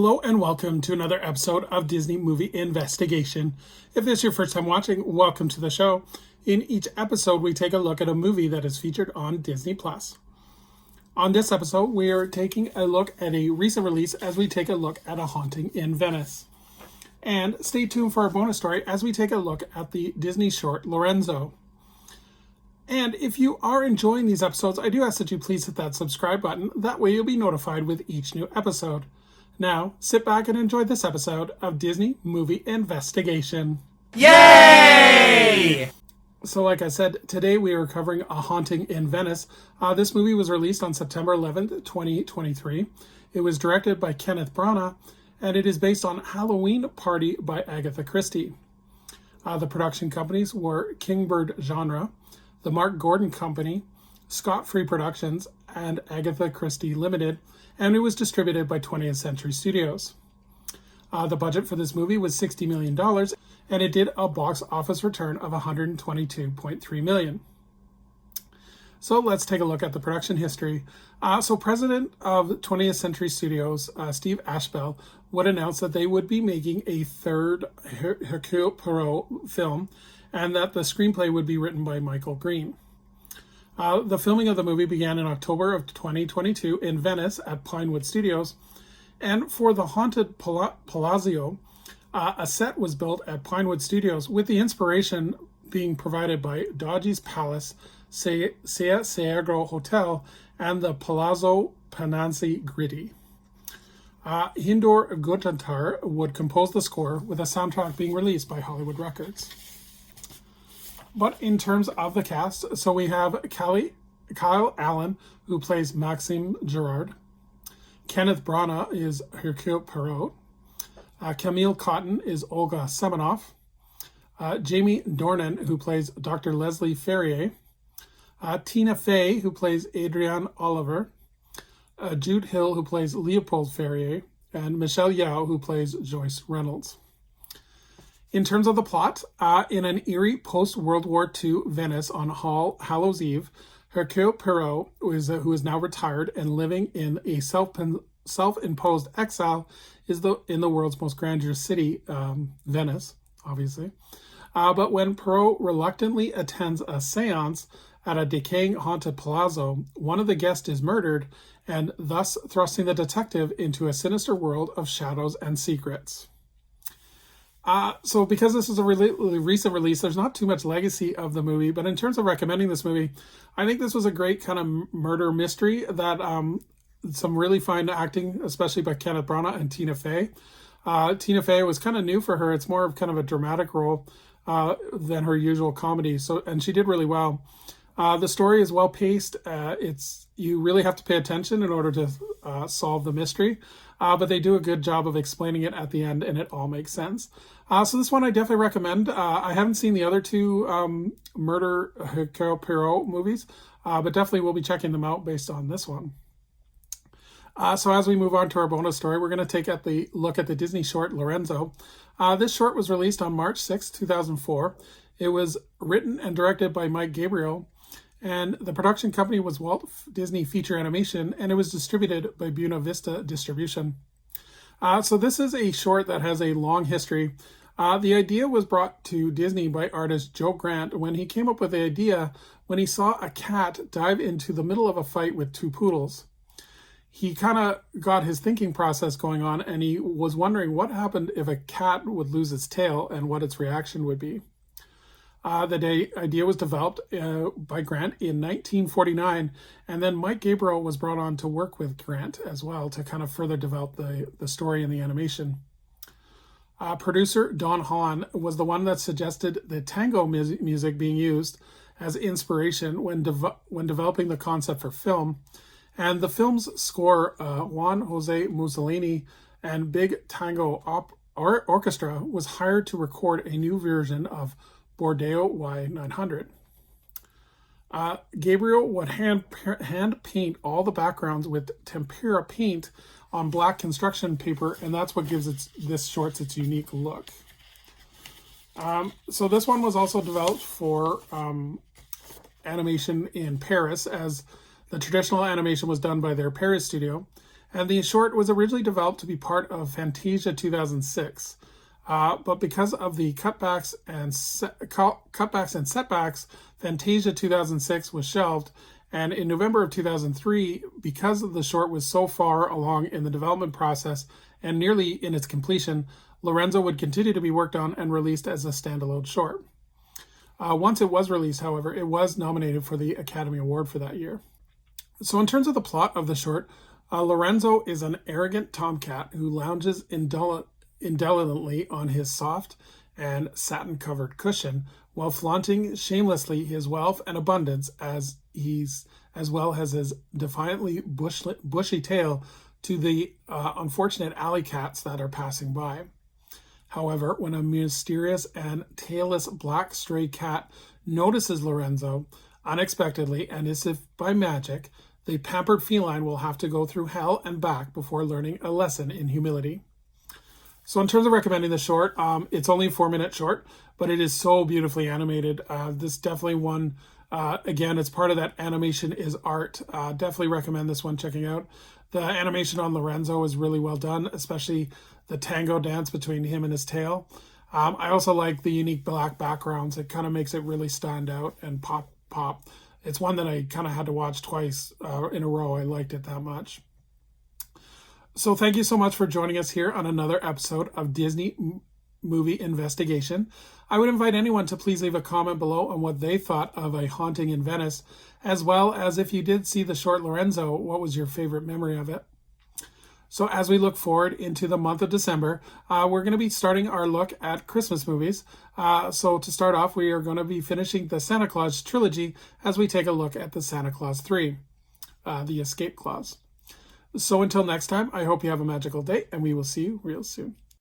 Hello and welcome to another episode of Disney Movie Investigation. If this is your first time watching, welcome to the show. In each episode, we take a look at a movie that is featured on Disney+. On this episode, we are taking a look at a recent release as we take a look at A Haunting in Venice. And stay tuned for our bonus story as we take a look at the Disney short Lorenzo. And if you are enjoying these episodes, I do ask that you please hit that subscribe button. That way you'll be notified with each new episode. Now, sit back and enjoy this episode of Disney Movie Investigation. Yay! So like I said, today we are covering A Haunting in Venice. This movie was released on September 11th, 2023. It was directed by Kenneth Branagh, and it is based on Halloween Party by Agatha Christie. The production companies were Kingbird Genre, the Mark Gordon Company, Scott Free Productions, and Agatha Christie Limited, and it was distributed by 20th Century Studios. The budget for this movie was $60 million, and it did a box office return of $122.3 million. So let's take a look at the production history. President of 20th Century Studios, Steve Ashbell, would announce that they would be making a third Hercule Poirot film, and that the screenplay would be written by Michael Green. The filming of the movie began in October of 2022 in Venice at Pinewood Studios, and for the Haunted Palazzo, a set was built at Pinewood Studios with the inspiration being provided by Doggie's Palace, Sagro Hotel, and the Palazzo Pananzi Gritti. Hindor Gudmundsson would compose the score, with a soundtrack being released by Hollywood Records. But in terms of the cast, so we have Kyle Allen, who plays Maxime Gerard. Kenneth Branagh is Hercule Poirot. Camille Cotton is Olga Semenoff. Jamie Dornan, who plays Dr. Leslie Ferrier. Tina Fey, who plays Adrienne Oliver. Jude Hill, who plays Leopold Ferrier. And Michelle Yeoh, who plays Joyce Reynolds. In terms of the plot, in an eerie post-World War II Venice on Hallows Eve, Hercule Poirot, who is now retired and living in a self-imposed exile, is in the world's most grandiose city, Venice, obviously. But when Poirot reluctantly attends a seance at a decaying haunted palazzo, one of the guests is murdered, and thus thrusting the detective into a sinister world of shadows and secrets. So because this is a really recent release, there's not too much legacy of the movie, but in terms of recommending this movie, I think this was a great kind of murder mystery that some really fine acting, especially by Kenneth Branagh and Tina Fey. Tina Fey was kind of new for her. It's more of kind of a dramatic role than her usual comedy. And she did really well. The story is well paced. You really have to pay attention in order to solve the mystery. But they do a good job of explaining it at the end, and it all makes sense. So this one I definitely recommend. I haven't seen the other two Murder Hercule Poirot movies, but definitely we'll be checking them out based on this one. So as we move on to our bonus story, we're going to take a look at the Disney short Lorenzo. This short was released on March 6, 2004. It was written and directed by Mike Gabriel, and the production company was Walt Disney Feature Animation, and it was distributed by Buena Vista Distribution. So this is a short that has a long history. The idea was brought to Disney by artist Joe Grant when he came up with the idea when he saw a cat dive into the middle of a fight with two poodles. He kind of got his thinking process going on, and he was wondering what happened if a cat would lose its tail and what its reaction would be. The idea was developed by Grant in 1949, and then Mike Gabriel was brought on to work with Grant as well to kind of further develop the story and the animation. Producer Don Hahn was the one that suggested the tango music being used as inspiration when developing the concept for film, and the film's score, Juan Jose Mussolini and Big Tango Orchestra, was hired to record a new version of Bordeaux Y900. Gabriel would hand paint all the backgrounds with tempera paint on black construction paper, and that's what gives this short its unique look. So this one was also developed for animation in Paris, as the traditional animation was done by their Paris studio, And the short was originally developed to be part of Fantasia 2006. But because of the cutbacks and setbacks, Fantasia 2006 was shelved. And in November of 2003, because the short was so far along in the development process and nearly in its completion, Lorenzo would continue to be worked on and released as a standalone short. Once it was released, however, it was nominated for the Academy Award for that year. So in terms of the plot of the short, Lorenzo is an arrogant tomcat who lounges indolently on his soft and satin-covered cushion while flaunting shamelessly his wealth and abundance as well as his defiantly bushy tail to the unfortunate alley cats that are passing by. However, when a mysterious and tailless black stray cat notices Lorenzo unexpectedly, and as if by magic, the pampered feline will have to go through hell and back before learning a lesson in humility. So in terms of recommending the short, it's only a 4-minute short, but it is so beautifully animated. This definitely one, again, it's part of that animation is art. Definitely recommend this one checking out. The animation on Lorenzo is really well done, especially the tango dance between him and his tail. I also like the unique black backgrounds. It kind of makes it really stand out and pop. It's one that I kind of had to watch twice in a row. I liked it that much. So thank you so much for joining us here on another episode of Disney Movie Investigation. I would invite anyone to please leave a comment below on what they thought of A Haunting in Venice, as well as if you did see the short Lorenzo, what was your favorite memory of it? So as we look forward into the month of December, we're going to be starting our look at Christmas movies. So to start off, we are going to be finishing the Santa Claus trilogy as we take a look at the Santa Claus 3, The Escape Clause. So until next time, I hope you have a magical day, and we will see you real soon.